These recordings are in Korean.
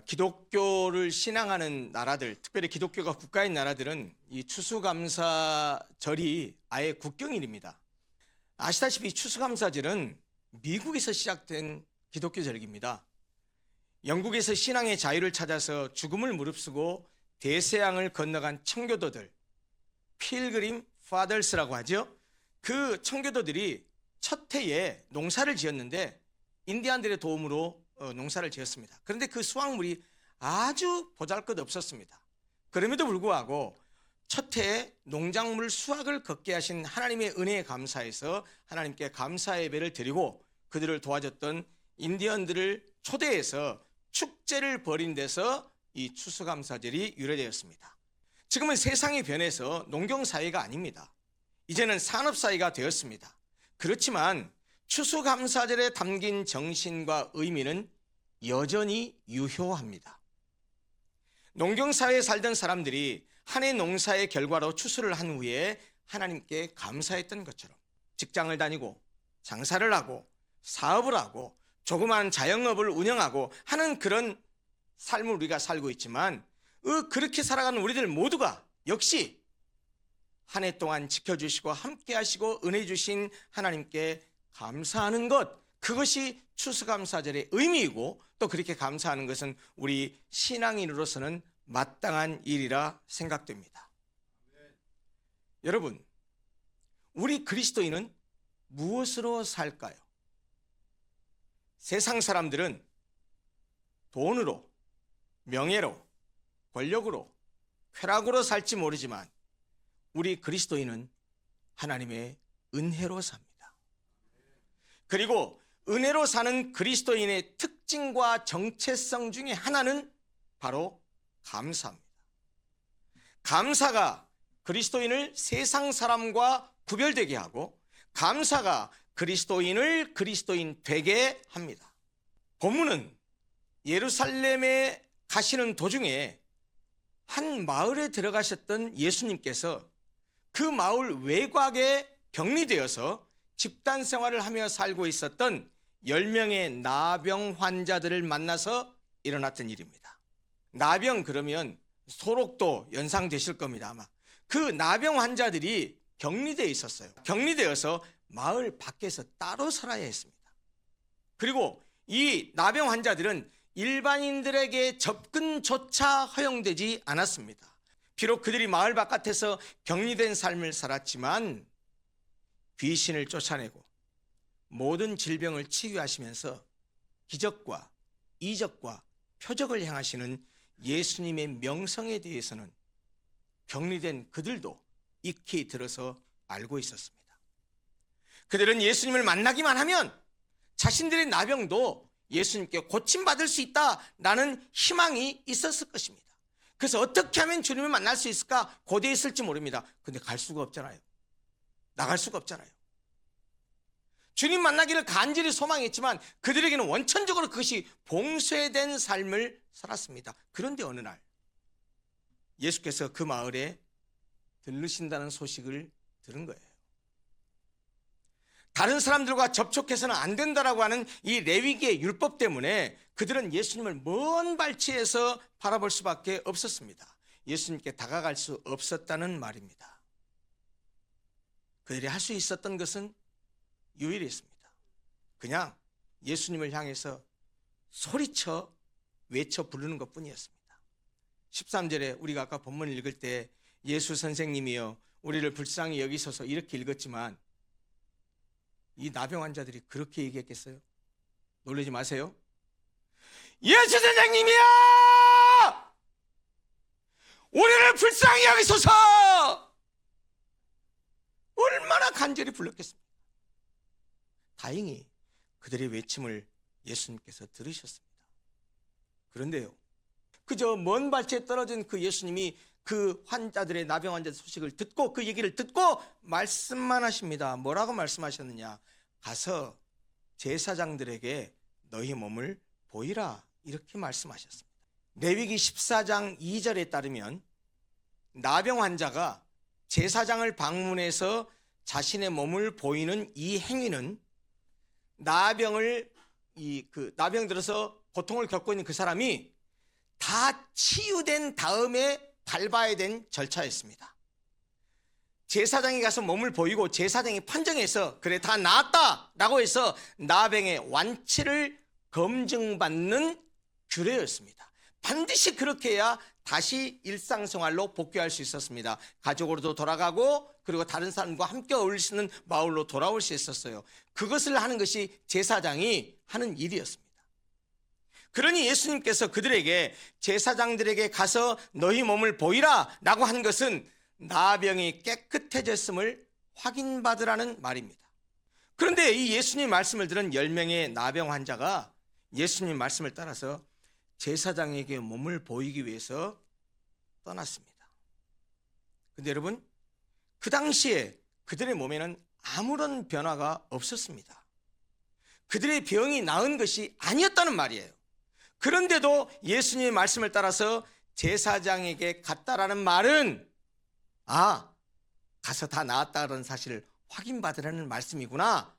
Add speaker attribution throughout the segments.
Speaker 1: 기독교를 신앙하는 나라들, 특별히 기독교가 국가인 나라들은 이 추수감사절이 아예 국경일입니다. 아시다시피 추수감사절은 미국에서 시작된 기독교 절기입니다. 영국에서 신앙의 자유를 찾아서 죽음을 무릅쓰고 대서양을 건너간 청교도들, 필그림 파더스라고 하죠. 그 청교도들이 첫 해에 농사를 지었는데 인디안들의 도움으로 농사를 지었습니다. 그런데 그 수확물이 아주 보잘것없었습니다. 그럼에도 불구하고 첫 해에 농작물 수확을 걷게 하신 하나님의 은혜에 감사해서 하나님께 감사 예배를 드리고 그들을 도와줬던 인디언들을 초대해서 축제를 벌인 데서 이 추수감사절이 유래되었습니다. 지금은 세상이 변해서 농경사회가 아닙니다. 이제는 산업사회가 되었습니다. 그렇지만 추수감사절에 담긴 정신과 의미는 여전히 유효합니다. 농경사회에 살던 사람들이 한 해 농사의 결과로 추수를 한 후에 하나님께 감사했던 것처럼 직장을 다니고 장사를 하고 사업을 하고 조그마한 자영업을 운영하고 하는 그런 삶을 우리가 살고 있지만 그렇게 살아가는 우리들 모두가 역시 한 해 동안 지켜주시고 함께 하시고 은혜 주신 하나님께 감사하는 것, 그것이 추수감사절의 의미이고 또 그렇게 감사하는 것은 우리 신앙인으로서는 마땅한 일이라 생각됩니다. 여러분, 우리 그리스도인은 무엇으로 살까요? 세상 사람들은 돈으로, 명예로, 권력으로, 쾌락으로 살지 모르지만 우리 그리스도인은 하나님의 은혜로 삽니다. 그리고 은혜로 사는 그리스도인의 특징과 정체성 중에 하나는 바로 감사입니다. 감사가 그리스도인을 세상 사람과 구별되게 하고 감사가 그리스도인을 그리스도인 되게 합니다. 본문은 예루살렘에 가시는 도중에 한 마을에 들어가셨던 예수님께서 그 마을 외곽에 격리되어서 집단 생활을 하며 살고 있었던 10명의 나병 환자들을 만나서 일어났던 일입니다. 나병 그러면 소록도 연상되실 겁니다. 아마 그 나병 환자들이 격리되어 있었어요. 격리되어서 마을 밖에서 따로 살아야 했습니다. 그리고 이 나병 환자들은 일반인들에게 접근조차 허용되지 않았습니다. 비록 그들이 마을 바깥에서 격리된 삶을 살았지만 귀신을 쫓아내고 모든 질병을 치유하시면서 기적과 이적과 표적을 행하시는 예수님의 명성에 대해서는 격리된 그들도 익히 들어서 알고 있었습니다. 그들은 예수님을 만나기만 하면 자신들의 나병도 예수님께 고침받을 수 있다라는 희망이 있었을 것입니다. 그래서 어떻게 하면 주님을 만날 수 있을까 고대했을지 모릅니다. 근데 갈 수가 없잖아요. 나갈 수가 없잖아요. 주님 만나기를 간절히 소망했지만 그들에게는 원천적으로 그것이 봉쇄된 삶을 살았습니다. 그런데 어느 날 예수께서 그 마을에 들르신다는 소식을 들은 거예요. 다른 사람들과 접촉해서는 안 된다라고 하는 이 레위기의 율법 때문에 그들은 예수님을 먼 발치에서 바라볼 수밖에 없었습니다. 예수님께 다가갈 수 없었다는 말입니다. 그들이 할 수 있었던 것은 유일했습니다. 그냥 예수님을 향해서 소리쳐 외쳐 부르는 것뿐이었습니다. 13절에 우리가 아까 본문을 읽을 때 예수 선생님이여 우리를 불쌍히 여기소서 이렇게 읽었지만 이 나병 환자들이 그렇게 얘기했겠어요? 놀라지 마세요. 예수 선생님이여 우리를 불쌍히 여기소서! 얼마나 간절히 불렀겠습니까? 다행히 그들의 외침을 예수님께서 들으셨습니다. 그런데요, 그저 먼 발치에 떨어진 그 예수님이 그 환자들의 나병 환자들 소식을 듣고 그 얘기를 듣고 말씀만 하십니다. 뭐라고 말씀하셨느냐? 가서 제사장들에게 너희 몸을 보이라 이렇게 말씀하셨습니다. 레위기 14장 2절에 따르면 나병 환자가 제사장을 방문해서 자신의 몸을 보이는 이 행위는 나병 들어서 고통을 겪고 있는 그 사람이 다 치유된 다음에 밟아야 된 절차였습니다. 제사장이 가서 몸을 보이고 제사장이 판정해서 그래 다 나았다라고 해서 나병의 완치를 검증받는 규례였습니다. 반드시 그렇게 해야 다시 일상생활로 복귀할 수 있었습니다. 가족으로도 돌아가고 그리고 다른 사람과 함께 어울릴 수 있는 마을로 돌아올 수 있었어요. 그것을 하는 것이 제사장이 하는 일이었습니다. 그러니 예수님께서 그들에게 제사장들에게 가서 너희 몸을 보이라 라고 한 것은 나병이 깨끗해졌음을 확인받으라는 말입니다. 그런데 이 예수님 말씀을 들은 10명의 나병 환자가 예수님 말씀을 따라서 제사장에게 몸을 보이기 위해서 떠났습니다. 근데 여러분, 그 당시에 그들의 몸에는 아무런 변화가 없었습니다. 그들의 병이 나은 것이 아니었다는 말이에요. 그런데도 예수님의 말씀을 따라서 제사장에게 갔다라는 말은 가서 다 나았다는 사실을 확인받으라는 말씀이구나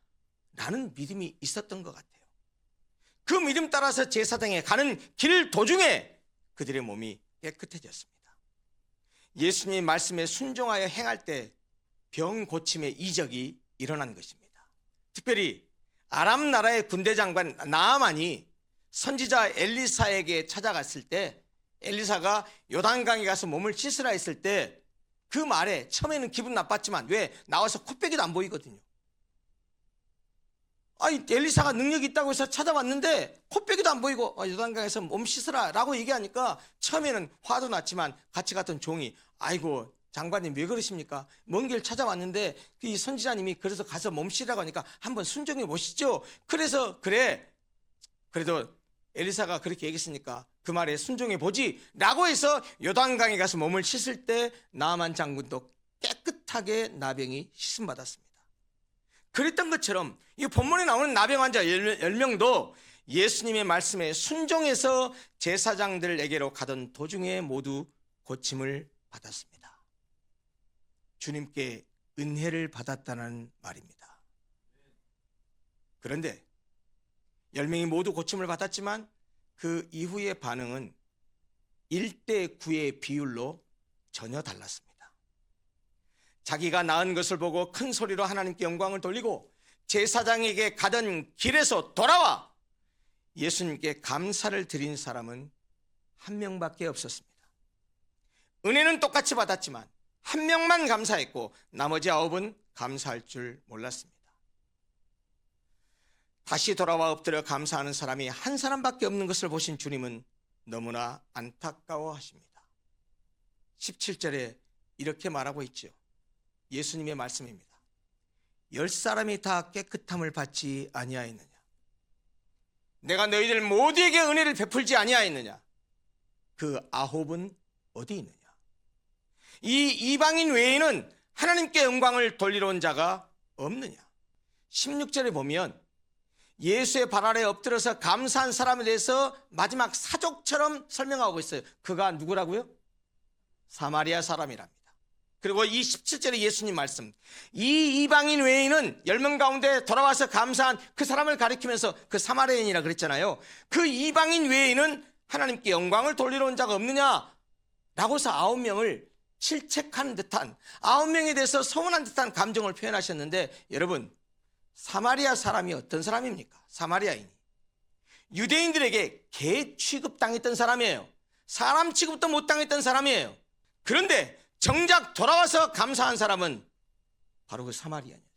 Speaker 1: 라는 믿음이 있었던 것 같아요. 그 믿음 따라서 제사장에 가는 길 도중에 그들의 몸이 깨끗해졌습니다. 예수님의 말씀에 순종하여 행할 때 병 고침의 이적이 일어난 것입니다. 특별히 아람 나라의 군대 장관 나아만이 선지자 엘리사에게 찾아갔을 때 엘리사가 요단강에 가서 몸을 씻으라 했을 때 그 말에 처음에는 기분 나빴지만 왜? 나와서 코빼기도 안 보이거든요. 엘리사가 능력이 있다고 해서 찾아왔는데 코빼기도 안 보이고 요단강에서 몸 씻으라 라고 얘기하니까 처음에는 화도 났지만 같이 갔던 종이 아이고 장관님 왜 그러십니까? 먼 길 찾아왔는데 이 선지자님이 그래서 가서 몸 씻으라고 하니까 한번 순종해 보시죠. 그래서 그래도 엘리사가 그렇게 얘기했으니까 그 말에 순종해 보지 라고 해서 요단강에 가서 몸을 씻을 때 나아만 장군도 깨끗하게 나병이 씻음 받았습니다. 그랬던 것처럼 이 본문에 나오는 나병 환자 10명도 예수님의 말씀에 순종해서 제사장들에게로 가던 도중에 모두 고침을 받았습니다. 주님께 은혜를 받았다는 말입니다. 그런데 10명이 모두 고침을 받았지만 그 이후의 반응은 1대 9의 비율로 전혀 달랐습니다. 자기가 낳은 것을 보고 큰 소리로 하나님께 영광을 돌리고 제사장에게 가던 길에서 돌아와 예수님께 감사를 드린 사람은 한 명밖에 없었습니다. 은혜는 똑같이 받았지만 한 명만 감사했고 나머지 9은 감사할 줄 몰랐습니다. 다시 돌아와 엎드려 감사하는 사람이 한 사람밖에 없는 것을 보신 주님은 너무나 안타까워하십니다. 17절에 이렇게 말하고 있죠. 예수님의 말씀입니다. 10사람이 다 깨끗함을 받지 아니하였느냐? 내가 너희들 모두에게 은혜를 베풀지 아니하였느냐? 그 9은 어디 있느냐? 이 이방인 외에는 하나님께 영광을 돌리러 온 자가 없느냐? 16절에 보면 예수의 발 아래 엎드려서 감사한 사람에 대해서 마지막 사족처럼 설명하고 있어요. 그가 누구라고요? 사마리아 사람이랍니다. 그리고 이 17절에 예수님 말씀, 이 이방인 외에는 10명 가운데 돌아와서 감사한 그 사람을 가리키면서 그 사마리아인이라 그랬잖아요. 그 이방인 외에는 하나님께 영광을 돌리러 온 자가 없느냐? 라고서 9명을 질책하는 듯한 9명에 대해서 서운한 듯한 감정을 표현하셨는데 여러분, 사마리아 사람이 어떤 사람입니까? 사마리아인이 유대인들에게 개 취급당했던 사람이에요. 사람 취급도 못 당했던 사람이에요. 그런데 정작 돌아와서 감사한 사람은 바로 그 사마리아인이었어요.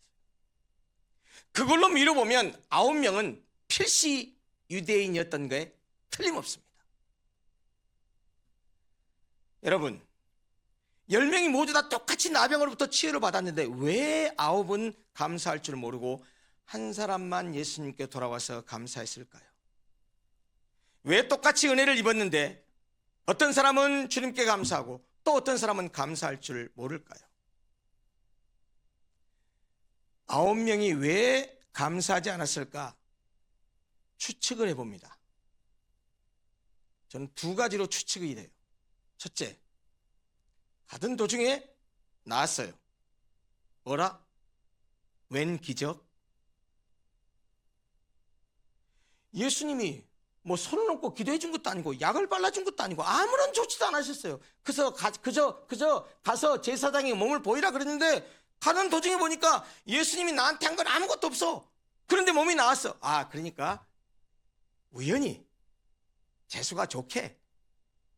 Speaker 1: 그걸로 미뤄보면 9명은 필시 유대인이었던 게 틀림없습니다. 여러분, 10명이 모두 다 똑같이 나병으로부터 치유를 받았는데 왜 9은 감사할 줄 모르고 한 사람만 예수님께 돌아와서 감사했을까요? 왜 똑같이 은혜를 입었는데 어떤 사람은 주님께 감사하고 또 어떤 사람은 감사할 줄 모를까요? 9명이 왜 감사하지 않았을까? 추측을 해봅니다. 저는 2가지로 추측이 돼요. 첫째, 가던 도중에 나았어요. 뭐라? 웬 기적? 예수님이 뭐 손을 얹고 기도해 준 것도 아니고 약을 발라준 것도 아니고 아무런 조치도 안 하셨어요. 그래서 그저 가서 제사장이 몸을 보이라 그랬는데 가는 도중에 보니까 예수님이 나한테 한 건 아무것도 없어. 그런데 몸이 나왔어. 아, 그러니까 우연히 재수가 좋게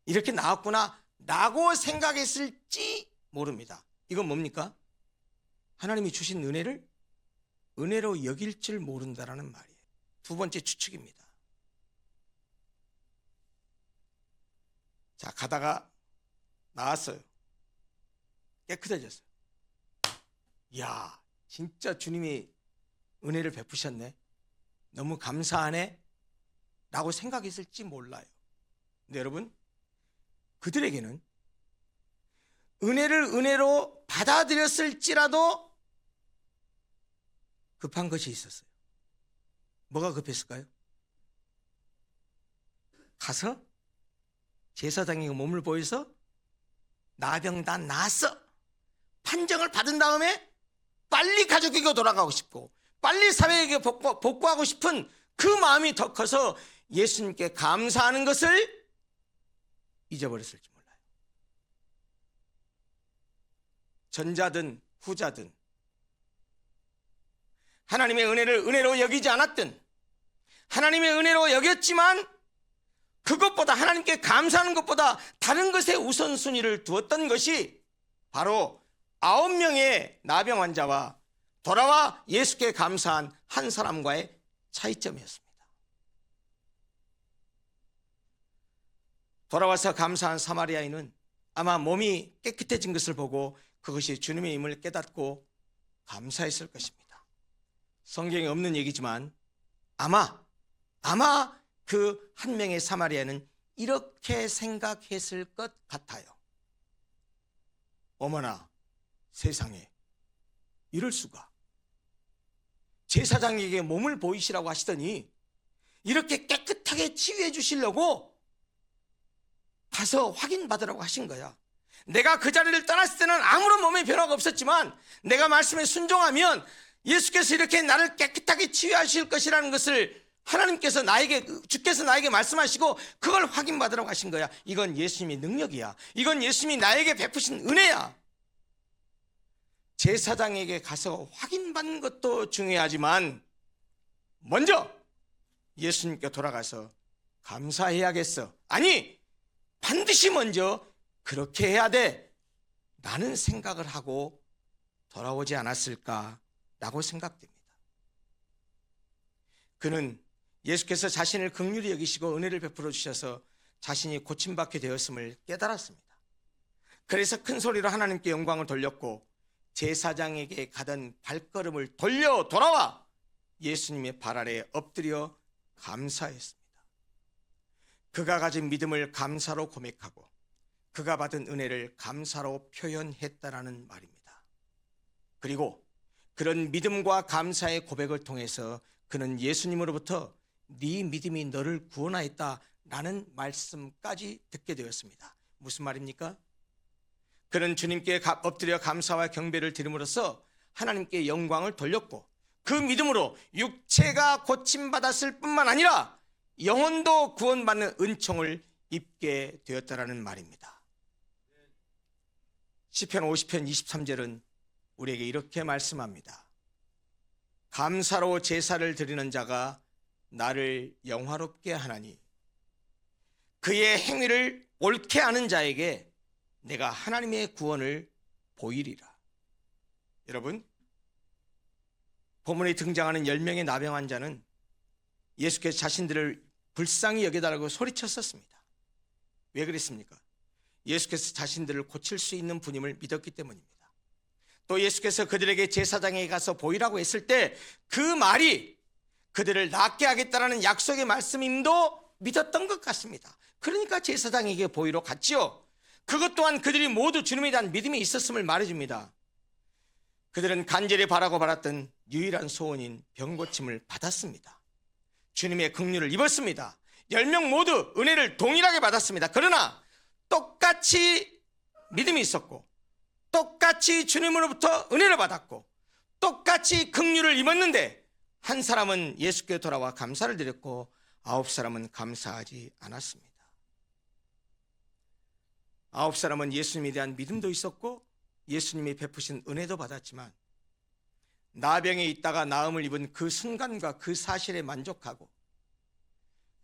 Speaker 1: 이렇게 나왔구나 라고 생각했을지 모릅니다. 이건 뭡니까? 하나님이 주신 은혜를 은혜로 여길 줄 모른다라는 말이에요. 두 번째 추측입니다. 자, 가다가 나왔어요. 깨끗해졌어요. 이야, 진짜 주님이 은혜를 베푸셨네. 너무 감사하네. 라고 생각했을지 몰라요. 근데 여러분, 그들에게는 은혜를 은혜로 받아들였을지라도 급한 것이 있었어요. 뭐가 급했을까요? 가서 제사장이 몸을 보여서 나병 다 나았어. 판정을 받은 다음에 빨리 가족에게 돌아가고 싶고 빨리 사회에게 복구하고 싶은 그 마음이 더 커서 예수님께 감사하는 것을 잊어버렸을지 몰라요. 전자든 후자든 하나님의 은혜를 은혜로 여기지 않았든 하나님의 은혜로 여겼지만 그것보다 하나님께 감사하는 것보다 다른 것에 우선순위를 두었던 것이 바로 9명의 나병 환자와 돌아와 예수께 감사한 한 사람과의 차이점이었습니다. 돌아와서 감사한 사마리아인은 아마 몸이 깨끗해진 것을 보고 그것이 주님의 힘을 깨닫고 감사했을 것입니다. 성경에 없는 얘기지만 아마 그 한 명의 사마리아는 이렇게 생각했을 것 같아요. 어머나 세상에 이럴 수가. 제사장에게 몸을 보이시라고 하시더니 이렇게 깨끗하게 치유해 주시려고 가서 확인받으라고 하신 거야. 내가 그 자리를 떠났을 때는 아무런 몸에 변화가 없었지만 내가 말씀에 순종하면 예수께서 이렇게 나를 깨끗하게 치유하실 것이라는 것을 주께서 나에게 말씀하시고 그걸 확인받으라고 하신 거야. 이건 예수님의 능력이야. 이건 예수님이 나에게 베푸신 은혜야. 제사장에게 가서 확인받는 것도 중요하지만 먼저 예수님께 돌아가서 감사해야겠어. 아니, 반드시 먼저 그렇게 해야 돼 라는 생각을 하고 돌아오지 않았을까라고 생각됩니다. 그는 예수께서 자신을 긍휼히 여기시고 은혜를 베풀어 주셔서 자신이 고침받게 되었음을 깨달았습니다. 그래서 큰 소리로 하나님께 영광을 돌렸고 제사장에게 가던 발걸음을 돌려 돌아와 예수님의 발 아래 엎드려 감사했습니다. 그가 가진 믿음을 감사로 고백하고 그가 받은 은혜를 감사로 표현했다라는 말입니다. 그리고 그런 믿음과 감사의 고백을 통해서 그는 예수님으로부터 네 믿음이 너를 구원하였다라는 말씀까지 듣게 되었습니다. 무슨 말입니까? 그는 주님께 엎드려 감사와 경배를 드림으로써 하나님께 영광을 돌렸고 그 믿음으로 육체가 고침받았을 뿐만 아니라 영혼도 구원받는 은총을 입게 되었다라는 말입니다. 시편 50편 23절은 우리에게 이렇게 말씀합니다. 감사로 제사를 드리는 자가 나를 영화롭게 하나니 그의 행위를 옳게 아는 자에게 내가 하나님의 구원을 보이리라. 여러분, 본문에 등장하는 10명의 나병 환자는 예수께서 자신들을 불쌍히 여겨달라고 소리쳤었습니다. 왜 그랬습니까? 예수께서 자신들을 고칠 수 있는 분임을 믿었기 때문입니다. 또 예수께서 그들에게 제사장에게 가서 보이라고 했을 때 그 말이 그들을 낫게 하겠다라는 약속의 말씀임도 믿었던 것 같습니다. 그러니까 제사장에게 보이러 갔지요. 그것 또한 그들이 모두 주님에 대한 믿음이 있었음을 말해줍니다. 그들은 간절히 바라고 바랐던 유일한 소원인 병고침을 받았습니다. 주님의 긍휼을 입었습니다. 10명 모두 은혜를 동일하게 받았습니다. 그러나 똑같이 믿음이 있었고 똑같이 주님으로부터 은혜를 받았고 똑같이 긍휼을 입었는데 한 사람은 예수께 돌아와 감사를 드렸고 9사람은 감사하지 않았습니다. 9사람은 예수님에 대한 믿음도 있었고 예수님이 베푸신 은혜도 받았지만 나병에 있다가 나음을 입은 그 순간과 그 사실에 만족하고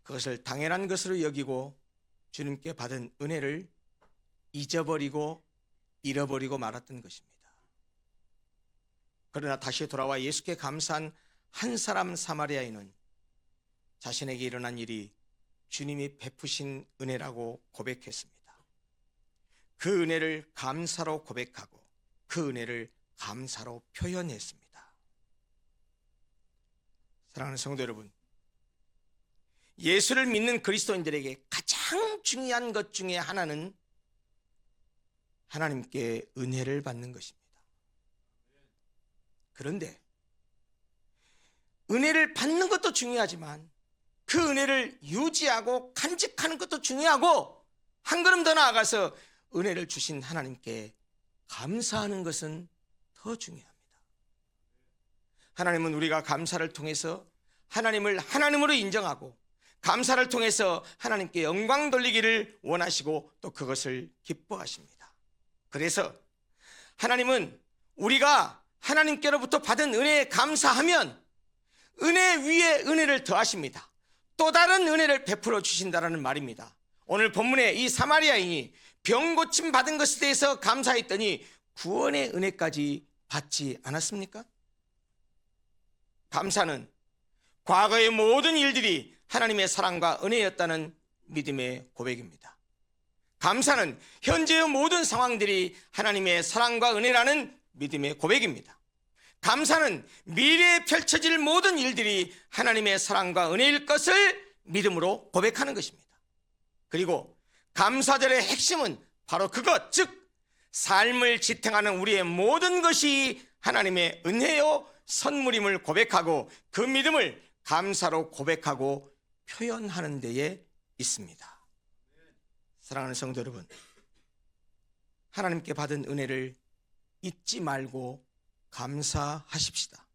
Speaker 1: 그것을 당연한 것으로 여기고 주님께 받은 은혜를 잊어버리고 잃어버리고 말았던 것입니다. 그러나 다시 돌아와 예수께 감사한 한 사람 사마리아인은 자신에게 일어난 일이 주님이 베푸신 은혜라고 고백했습니다. 그 은혜를 감사로 고백하고 그 은혜를 감사로 표현했습니다. 사랑하는 성도 여러분, 예수를 믿는 그리스도인들에게 가장 중요한 것 중에 하나는 하나님께 은혜를 받는 것입니다. 그런데 은혜를 받는 것도 중요하지만 그 은혜를 유지하고 간직하는 것도 중요하고 한 걸음 더 나아가서 은혜를 주신 하나님께 감사하는 것은 더 중요합니다. 하나님은 우리가 감사를 통해서 하나님을 하나님으로 인정하고 감사를 통해서 하나님께 영광 돌리기를 원하시고 또 그것을 기뻐하십니다. 그래서 하나님은 우리가 하나님께로부터 받은 은혜에 감사하면 은혜 위에 은혜를 더하십니다. 또 다른 은혜를 베풀어 주신다는 말입니다. 오늘 본문에 이 사마리아인이 병 고침 받은 것에 대해서 감사했더니 구원의 은혜까지 받지 않았습니까? 감사는 과거의 모든 일들이 하나님의 사랑과 은혜였다는 믿음의 고백입니다. 감사는 현재의 모든 상황들이 하나님의 사랑과 은혜라는 믿음의 고백입니다. 감사는 미래에 펼쳐질 모든 일들이 하나님의 사랑과 은혜일 것을 믿음으로 고백하는 것입니다. 그리고 감사절의 핵심은 바로 그것, 즉 삶을 지탱하는 우리의 모든 것이 하나님의 은혜요 선물임을 고백하고 그 믿음을 감사로 고백하고 표현하는 데에 있습니다. 사랑하는 성도 여러분, 하나님께 받은 은혜를 잊지 말고 감사하십시다.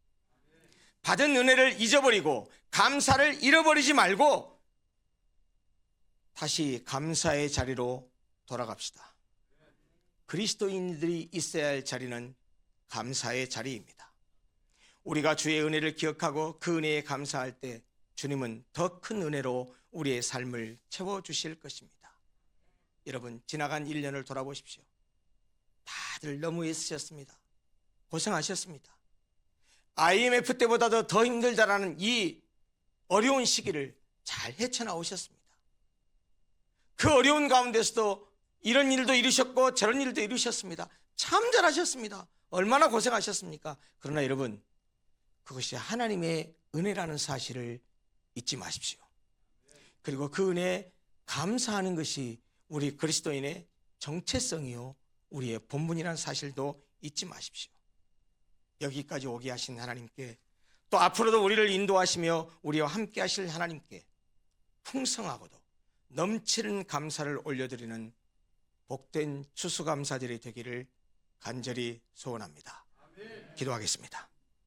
Speaker 1: 받은 은혜를 잊어버리고 감사를 잃어버리지 말고 다시 감사의 자리로 돌아갑시다. 그리스도인들이 있어야 할 자리는 감사의 자리입니다. 우리가 주의 은혜를 기억하고 그 은혜에 감사할 때 주님은 더 큰 은혜로 우리의 삶을 채워주실 것입니다. 여러분, 지나간 1년을 돌아보십시오. 다들 너무 애쓰셨습니다. 고생하셨습니다. IMF 때보다도 더 힘들다라는 이 어려운 시기를 잘 헤쳐나오셨습니다. 그 어려운 가운데서도 이런 일도 이루셨고 저런 일도 이루셨습니다. 참 잘하셨습니다. 얼마나 고생하셨습니까? 그러나 여러분, 그것이 하나님의 은혜라는 사실을 잊지 마십시오. 그리고 그 은혜에 감사하는 것이 우리 그리스도인의 정체성이요 우리의 본분이라는 사실도 잊지 마십시오. 여기까지 오게 하신 하나님께, 또 앞으로도 우리를 인도하시며 우리와 함께 하실 하나님께 풍성하고도 넘치는 감사를 올려드리는 복된 추수감사절이 되기를 간절히 소원합니다. 기도하겠습니다.